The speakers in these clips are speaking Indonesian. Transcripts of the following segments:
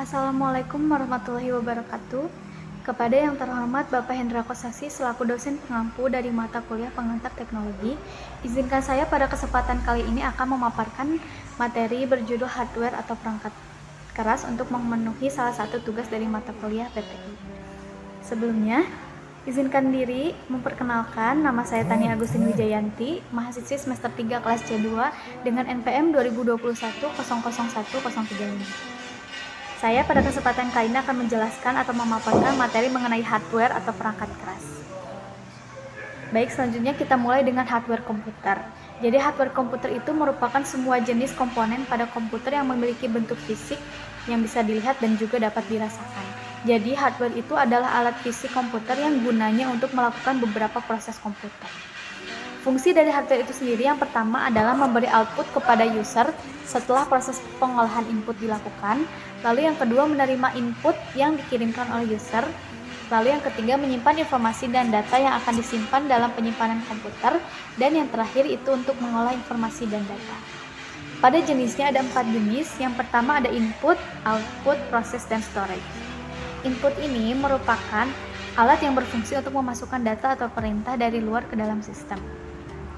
Assalamualaikum warahmatullahi wabarakatuh. Kepada yang terhormat Bapak Hendra Kosasi selaku dosen pengampu dari mata kuliah pengantar teknologi, izinkan saya pada kesempatan kali ini akan memaparkan materi berjudul hardware atau perangkat keras untuk memenuhi salah satu tugas dari mata kuliah PTI. Sebelumnya, izinkan diri memperkenalkan, nama saya Tania Agustin Wijayanti, mahasiswi semester 3 kelas C2 dengan NPM 2021001035. Saya pada kesempatan kali ini akan menjelaskan atau memaparkan materi mengenai hardware atau perangkat keras. Baik, selanjutnya kita mulai dengan hardware komputer. Jadi hardware komputer itu merupakan semua jenis komponen pada komputer yang memiliki bentuk fisik yang bisa dilihat dan juga dapat dirasakan. Jadi hardware itu adalah alat fisik komputer yang gunanya untuk melakukan beberapa proses komputer. Fungsi dari hardware itu sendiri yang pertama adalah memberi output kepada user setelah proses pengolahan input dilakukan. Lalu yang kedua menerima input yang dikirimkan oleh user. Lalu yang ketiga menyimpan informasi dan data yang akan disimpan dalam penyimpanan komputer. Dan yang terakhir itu untuk mengolah informasi dan data. Pada jenisnya ada 4 jenis. Yang pertama ada input, output, proses, dan storage. Input ini merupakan alat yang berfungsi untuk memasukkan data atau perintah dari luar ke dalam sistem.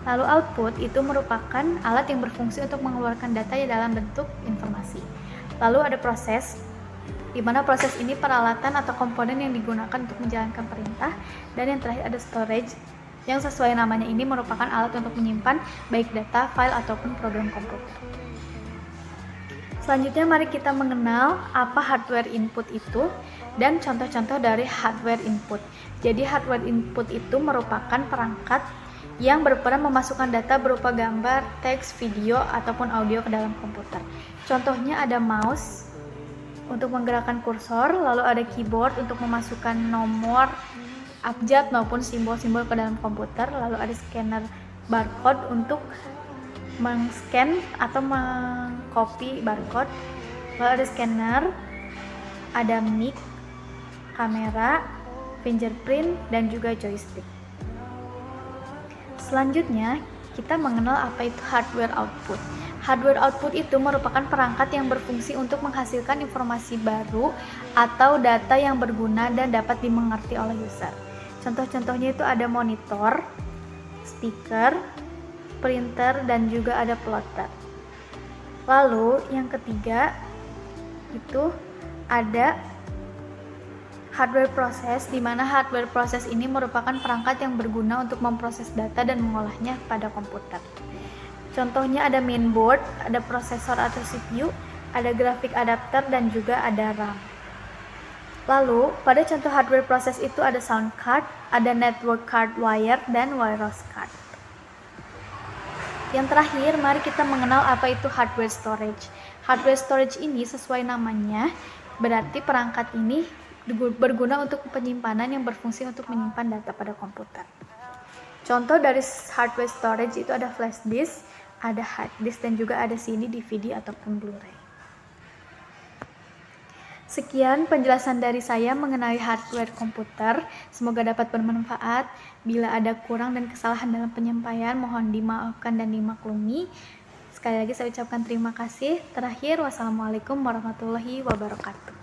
Lalu output itu merupakan alat yang berfungsi untuk mengeluarkan data dalam bentuk informasi. Lalu ada proses, di mana proses ini peralatan atau komponen yang digunakan untuk menjalankan perintah. Dan yang terakhir ada storage, yang sesuai namanya ini merupakan alat untuk menyimpan baik data, file, ataupun program komputer. Selanjutnya mari kita mengenal apa hardware input itu dan contoh-contoh dari hardware input. Jadi hardware input itu merupakan perangkat yang berperan memasukkan data berupa gambar, teks, video, ataupun audio ke dalam komputer. Contohnya ada mouse untuk menggerakkan kursor, lalu ada keyboard untuk memasukkan nomor, abjad maupun simbol-simbol ke dalam komputer, lalu ada scanner barcode untuk meng-scan atau meng-copy barcode, lalu ada scanner, ada mic, kamera, fingerprint, dan juga joystick. Selanjutnya, kita mengenal apa itu hardware output. Hardware output itu merupakan perangkat yang berfungsi untuk menghasilkan informasi baru atau data yang berguna dan dapat dimengerti oleh user. Contoh-contohnya itu ada monitor, speaker, printer, dan juga ada plotter. Lalu, yang ketiga itu ada hardware proses, di mana hardware proses ini merupakan perangkat yang berguna untuk memproses data dan mengolahnya pada komputer. Contohnya ada mainboard, ada prosesor atau CPU, ada graphic adapter, dan juga ada RAM. Lalu, pada contoh hardware proses itu ada sound card, ada network card wire, dan wireless card. Yang terakhir, mari kita mengenal apa itu hardware storage. Hardware storage ini sesuai namanya, berarti perangkat ini berguna untuk penyimpanan yang berfungsi untuk menyimpan data pada komputer. Contoh dari hardware storage itu ada flash disk, ada hard disk, dan juga ada CD, DVD, ataupun Blu-ray. Sekian penjelasan dari saya mengenai hardware komputer. Semoga dapat bermanfaat. Bila ada kurang dan kesalahan dalam penyampaian, mohon dimaafkan dan dimaklumi. Sekali lagi saya ucapkan terima kasih. Terakhir, wassalamualaikum warahmatullahi wabarakatuh.